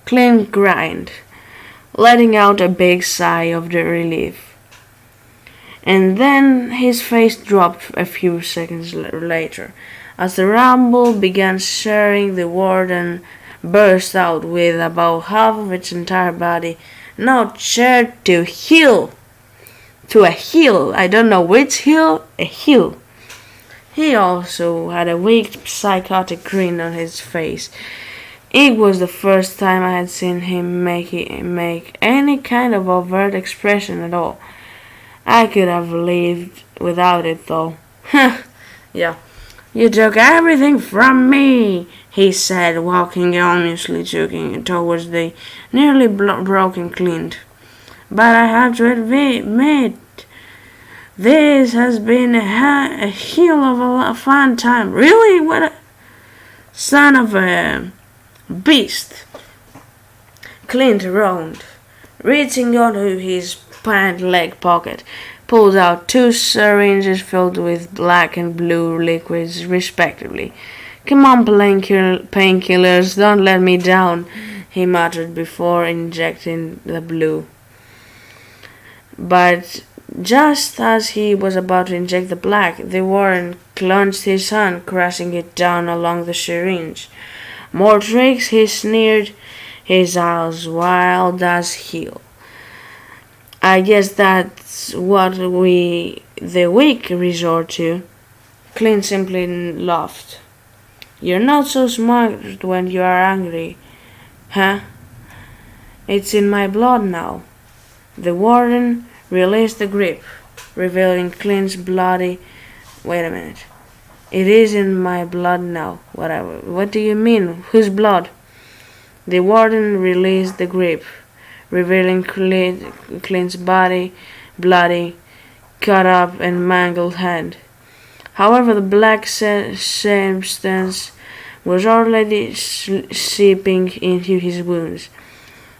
Clint grinned, letting out a big sigh of relief. And then his face dropped a few seconds later. As the rumble began stirring, the warden burst out with about half of its entire body now charred to heel. To a heel. I don't know which heel. A heel. He also had a weak, psychotic grin on his face. It was the first time I had seen him make any kind of overt expression at all. I could have lived without it, though. Yeah. You took everything from me, he said, walking ominously towards the nearly broken Clint. But I have to admit, this has been a hell of a fun time. Really? What a son of a beast. Clint groaned, reaching onto his pant leg pocket, pulled out 2 syringes filled with black and blue liquids respectively. Come on, painkillers, don't let me down, he muttered before injecting the blue. But just as he was about to inject the black, the warden clenched his hand, crushing it down along the syringe. More tricks, he sneered, his eyes wild as hell. I guess that's what the weak resort to. Clint simply laughed. You're not so smart when you are angry, huh? It's in my blood now. The warden released the grip, revealing Clint's bloody... Wait a minute. It is in my blood now. Whatever. What do you mean? Whose blood? The warden released the grip, revealing Clint's body, bloody, cut up and mangled hand. However, the black substance was already seeping into his wounds.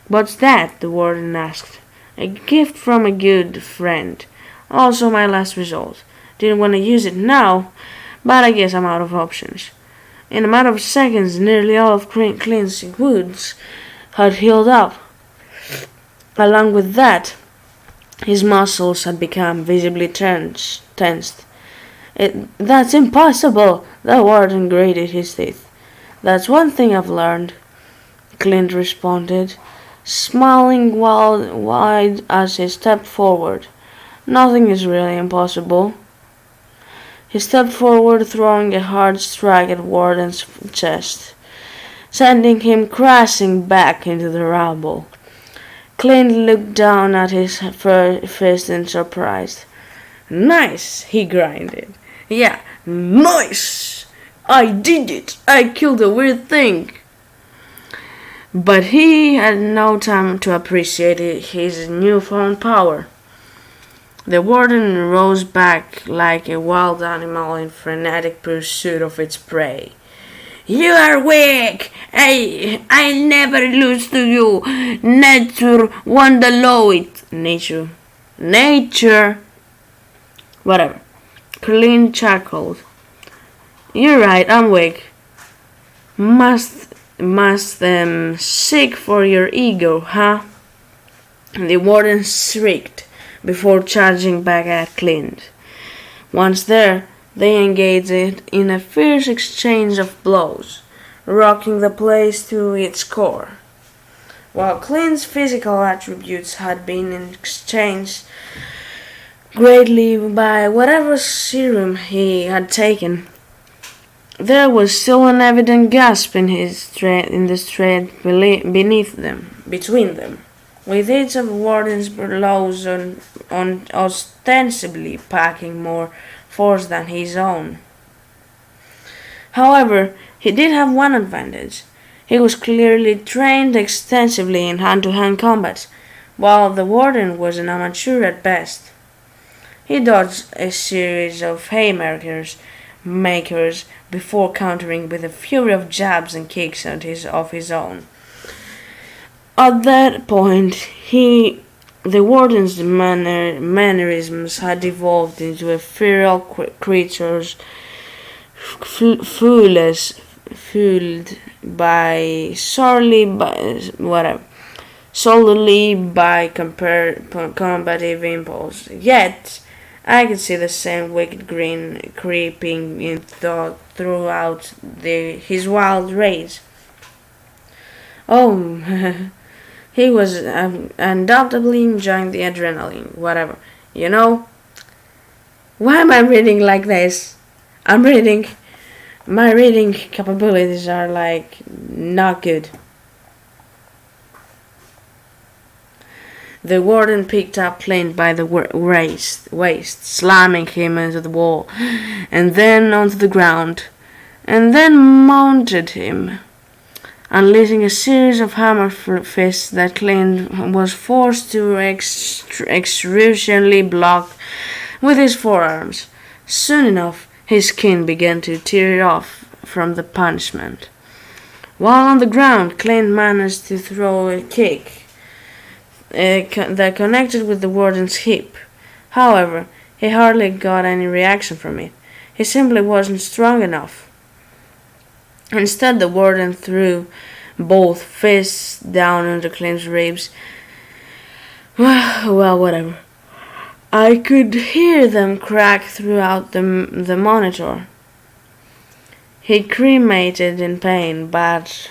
What's that? The warden asked. A gift from a good friend. Also my last result. Didn't want to use it now, but I guess I'm out of options. In a matter of seconds, nearly all of Clint's wounds had healed up. Along with that, his muscles had become visibly tensed. That's impossible, the warden grated his teeth. That's one thing I've learned, Clint responded, smiling wide as he stepped forward. Nothing is really impossible. He stepped forward, throwing a hard strike at Warden's chest, sending him crashing back into the rubble. Clint looked down at his fist in surprise. Nice, he grinded. Yeah, nice! I did it! I killed a weird thing! But he had no time to appreciate his newfound power. The warden rose back like a wild animal in frenetic pursuit of its prey. You are weak! I'll never lose to you! Nature won't allow it! Nature! Whatever. Clint chuckled. You're right, I'm weak. Must seek for your ego, huh? The warden shrieked before charging back at Clint. Once there, they engaged in a fierce exchange of blows, rocking the place to its core. While Clint's physical attributes had been exchanged greatly by whatever serum he had taken, there was still an evident gasp in the street between them, with each of Warden's blows on ostensibly packing more force than his own. However, he did have one advantage. He was clearly trained extensively in hand-to-hand combat, while the warden was an amateur at best. He dodged a series of haymakers before countering with a fury of jabs and kicks of his own. At that point, the warden's mannerisms had evolved into a feral creature fooled by solely by combative impulse. Yet I could see the same wicked grin creeping in throughout his wild rage. Oh, he was undoubtedly enjoying the adrenaline. Whatever. You know, why am I reading like this? I'm reading. My reading capabilities are like not good. The warden picked up Clint by the waist, slamming him into the wall, and then onto the ground, and then mounted him, unleashing a series of hammer fists that Clint was forced to exertionally block with his forearms. Soon enough, his skin began to tear off from the punishment. While on the ground, Clint managed to throw a kick that connected with the warden's hip. However, he hardly got any reaction from it. He simply wasn't strong enough. Instead, the warden threw both fists down into Clint's ribs. Well, whatever. I could hear them crack throughout the monitor. He cremated in pain, but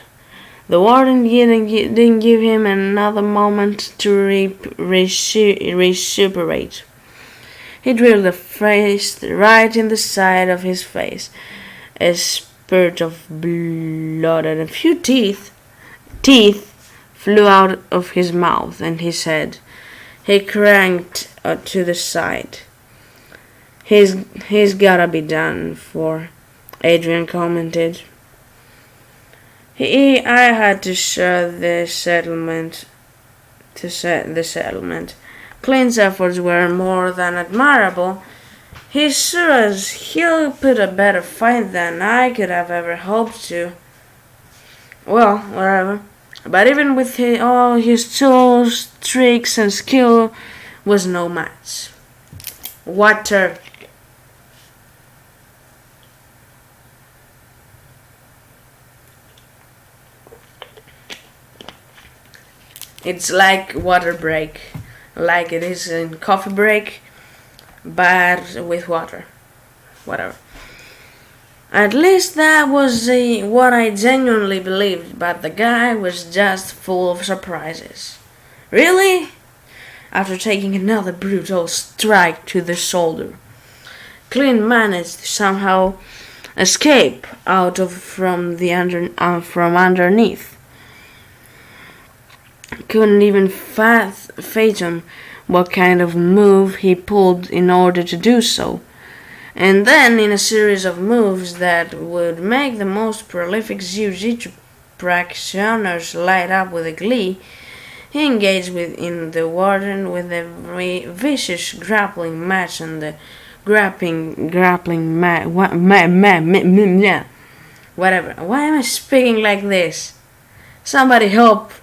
the warden didn't give him another moment to recuperate. He drilled a fist right in the side of his face. A spurt of blood and a few teeth flew out of his mouth and his head. He cranked to the side. He's gotta be done for, Adrian commented. I had to share the settlement. Clint's efforts were more than admirable. He's sure as he'll put a better fight than I could have ever hoped to. Well, whatever. But even with all his tools, tricks, and skill, was no match. Water. It's like water break, like it is in coffee break, but with water. Whatever. At least that was what I genuinely believed, but the guy was just full of surprises. Really? After taking another brutal strike to the shoulder, Clint managed to somehow escape from underneath. Couldn't even fathom what kind of move he pulled in order to do so. And then, in a series of moves that would make the most prolific jiu-jitsu practitioners light up with glee, he engaged in the warden with a vicious grappling match and the whatever. Why am I speaking like this? Somebody help!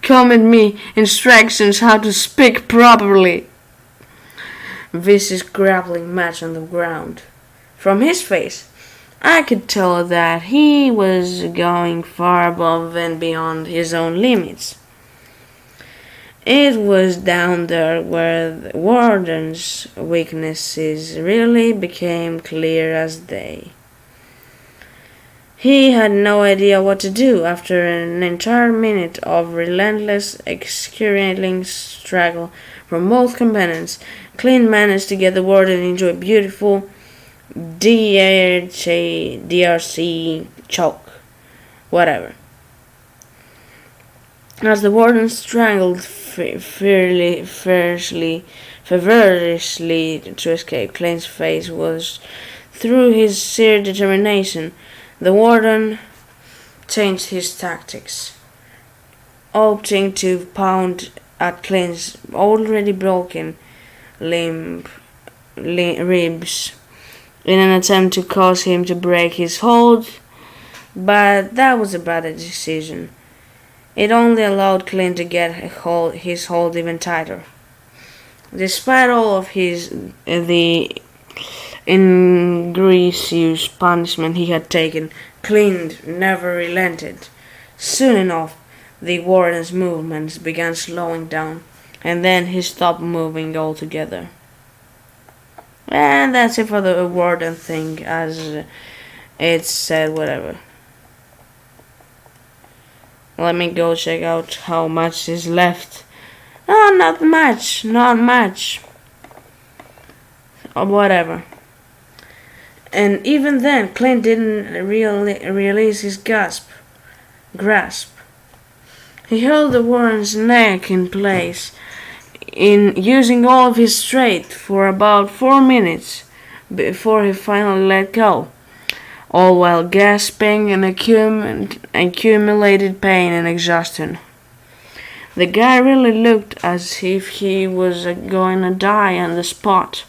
Comment me instructions how to speak properly. Vicious grappling match on the ground. From his face, I could tell that he was going far above and beyond his own limits. It was down there where the warden's weaknesses really became clear as day. He had no idea what to do. After an entire minute of relentless, excruciating struggle from both combatants, Clint managed to get the warden into a beautiful DRC choke. Whatever. As the warden strangled feverishly to escape, Clint's face was through his sheer determination. The warden changed his tactics, opting to pound at Clint's already broken ribs in an attempt to cause him to break his hold, but that was a bad decision. It only allowed Clint to get his hold even tighter. Despite all of the inglorious punishment he had taken, Clint never relented. Soon enough, the warden's movements began slowing down, and then he stopped moving altogether. And that's it for the warden thing, as it said whatever. Let me go check out how much is left. Oh, not much. Or whatever. And even then, Clint didn't really release his grasp. He held the warden's neck in place, in using all of his strength for about 4 minutes before he finally let go, all while gasping in accumulated pain and exhaustion. The guy really looked as if he was going to die on the spot.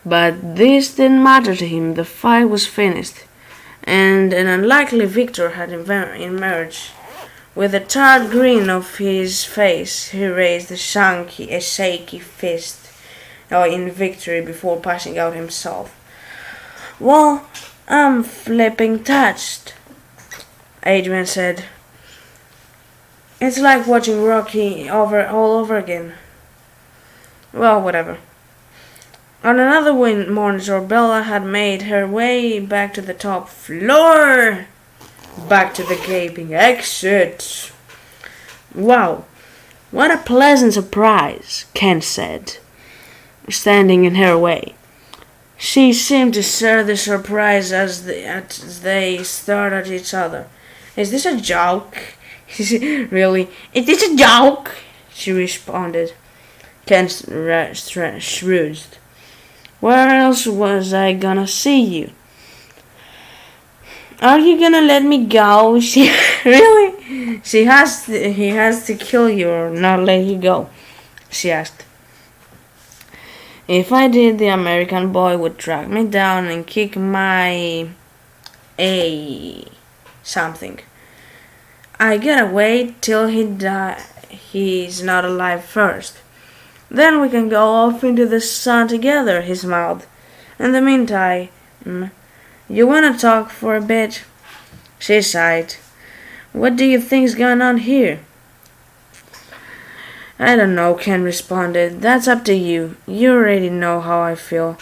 But this didn't matter to him. The fight was finished, and an unlikely victor had emerged. With a tired grin on his face, he raised a shaky fist in victory before passing out himself. Well, I'm flipping touched, Adrian said. It's like watching Rocky all over again. Well, whatever. On another monitor, Bella had made her way back to the top floor. Back to the gaping exit. Wow, what a pleasant surprise, Ken said, standing in her way. She seemed to share the surprise as they stared at each other. Is this a joke? Really? Is this a joke? She responded. Ken shrugged. Where else was I gonna see you? Are you gonna let me go? Really? He has to kill you or not let you go, she asked. If I did, the American boy would track me down and kick my something. I gotta wait till he's not alive first. Then we can go off into the sun together, he smiled. In the meantime, you wanna talk for a bit? She sighed. What do you think's going on here? I don't know, Ken responded. That's up to you. You already know how I feel.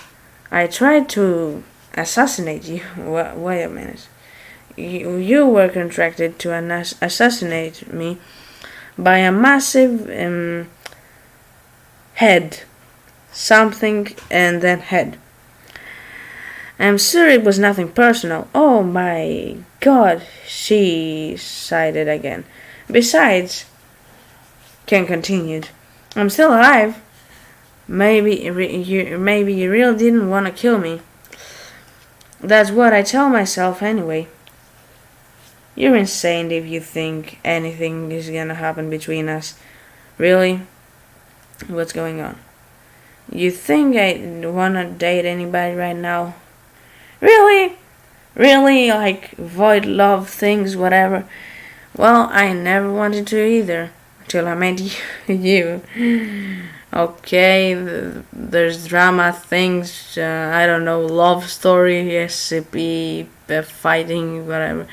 I tried to assassinate you. Wait a minute. You were contracted to assassinate me by a massive head. Something and then head. I'm sure it was nothing personal. Oh my God, she sighed again. Besides, Ken continued, I'm still alive. Maybe you really didn't want to kill me. That's what I tell myself anyway. You're insane if you think anything is gonna happen between us. Really? What's going on? You think I wanna date anybody right now? Really? Really? Like void love things, whatever? Well, I never wanted to either. Till I met you. Okay, there's drama things, I don't know, love story, SCP, fighting, whatever.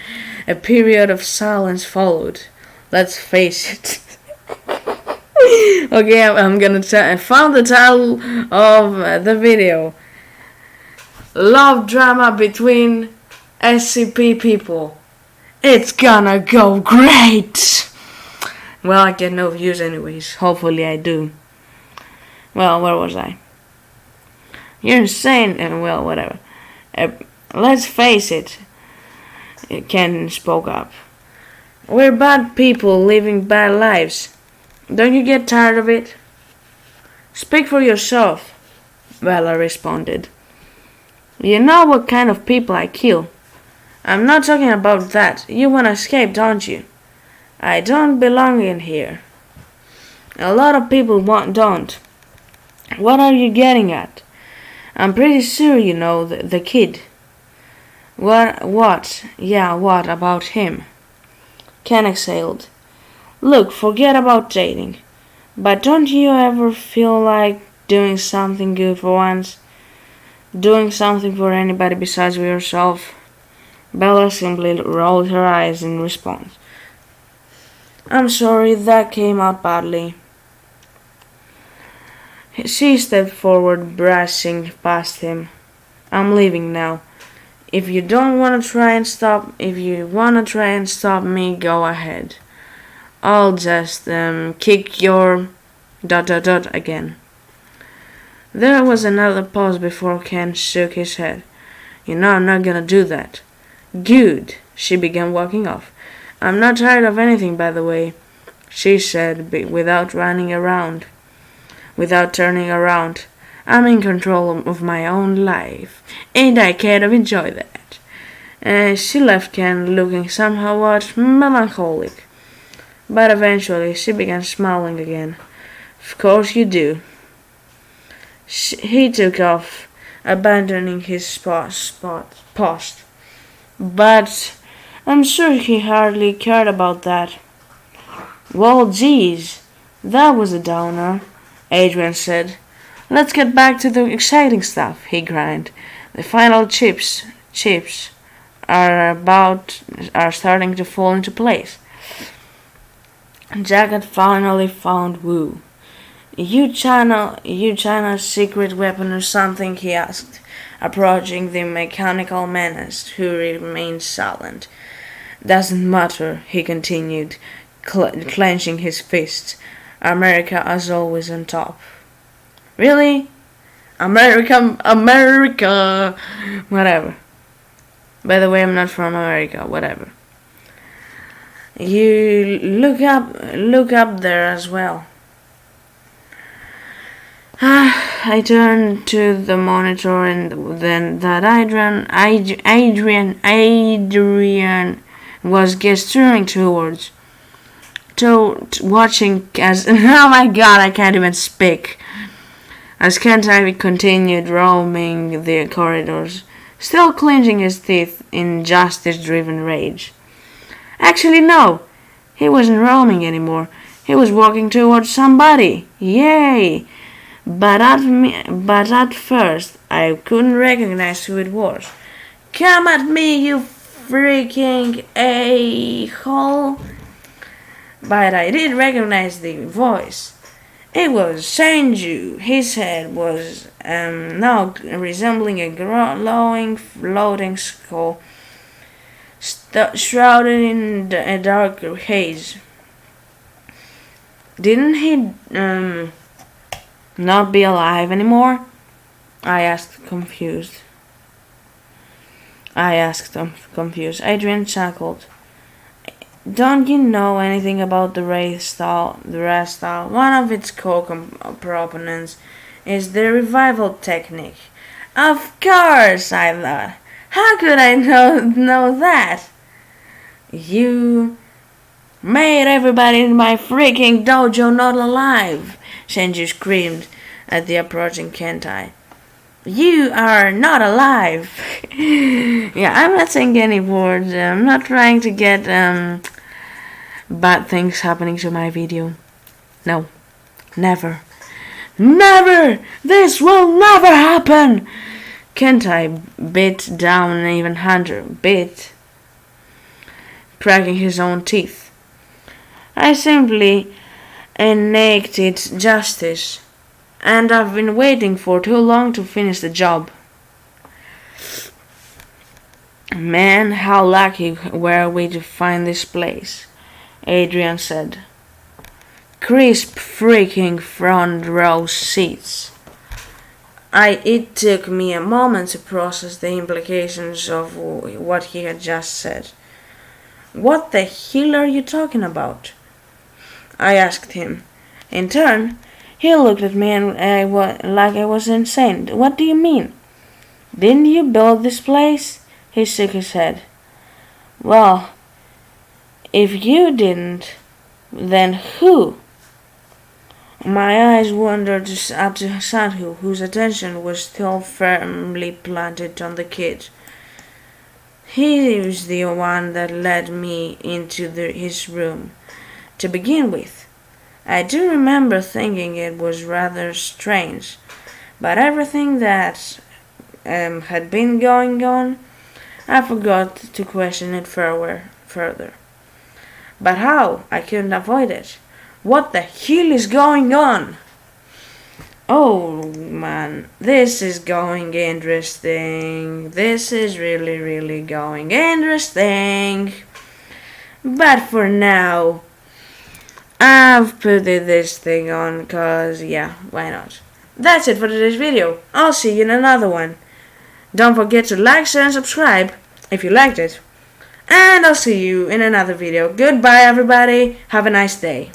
A period of silence followed. Let's face it. Okay, I'm gonna I found the title of the video. Love drama between SCP people. It's gonna go great! Well, I get no views anyways. Hopefully I do. Well, where was I? You're insane, and well, whatever. Let's face it, Ken spoke up. We're bad people living bad lives. Don't you get tired of it? Speak for yourself, Bella responded. You know what kind of people I kill. I'm not talking about that. You want to escape, don't you? I don't belong in here. A lot of people don't. What are you getting at? I'm pretty sure you know the kid. What? Yeah, what about him? Ken exhaled. Look, forget about dating. But don't you ever feel like doing something good for once? doing something for anybody besides yourself? Bella simply rolled her eyes in response. I'm sorry, that came out badly. She stepped forward, brushing past him. I'm leaving now. If you wanna try and stop me, go ahead. I'll just kick your ... again. There was another pause before Ken shook his head. You know I'm not gonna do that. Good. She began walking off. I'm not tired of anything, by the way, she said, without turning around. I'm in control of my own life, and I kind of enjoy that. She left Ken looking somewhat melancholic. But eventually she began smiling again. Of course you do. He took off, abandoning his post. But I'm sure he hardly cared about that. Well, geez, that was a downer, Adrian said. Let's get back to the exciting stuff, he grinned. The final chips are starting to fall into place. Jack had finally found Wu. You China's secret weapon or something, he asked, approaching the mechanical menace, who remained silent. Doesn't matter, he continued, clenching his fists. America as always on top. Really? America! Whatever. By the way, I'm not from America, whatever. You look up there as well. I turned to the monitor and then that Adrian was gesturing towards, watching as oh my god, I can't even speak. As Kentai continued roaming the corridors, still clenching his teeth in justice-driven rage. Actually, no, he wasn't roaming anymore. He was walking towards somebody. Yay! But at first, I couldn't recognize who it was. Come at me, you freaking a-hole! But I did recognize the voice. It was Senju. His head was now resembling a glowing, floating skull, shrouded in a dark haze. Didn't he not be alive anymore? I asked, confused. Adrian chuckled. Don't you know anything about the Wraith style? One of its core proponents is the revival technique. Of course, I thought. How could I know that? You made everybody in my freaking dojo not alive, Senju screamed at the approaching Kentai. You are not alive. Yeah, I'm not saying any words. I'm not trying to get bad things happening to my video. No, never. Never! This will never happen! Kentai bit down even harder, cracking his own teeth. I simply enacted justice, and I've been waiting for too long to finish the job. Man, how lucky were we to find this place, Adrian said. Crisp freaking front row seats. It took me a moment to process the implications of what he had just said. What the hell are you talking about? I asked him. In turn, he looked at me and like I was insane. What do you mean? Didn't you build this place? He shook his head. Well, if you didn't, then who? My eyes wandered up to Sadhu, whose attention was still firmly planted on the kid. He was the one that led me into his room. To begin with, I do remember thinking it was rather strange, but everything that had been going on, I forgot to question it further. But how? I couldn't avoid it. What the hell is going on? Oh man, this is going interesting. This is really going interesting. But for now, I've put this thing on cause yeah, why not? That's it for today's video. I'll see you in another one. Don't forget to like, share and subscribe if you liked it. And I'll see you in another video. Goodbye everybody. Have a nice day.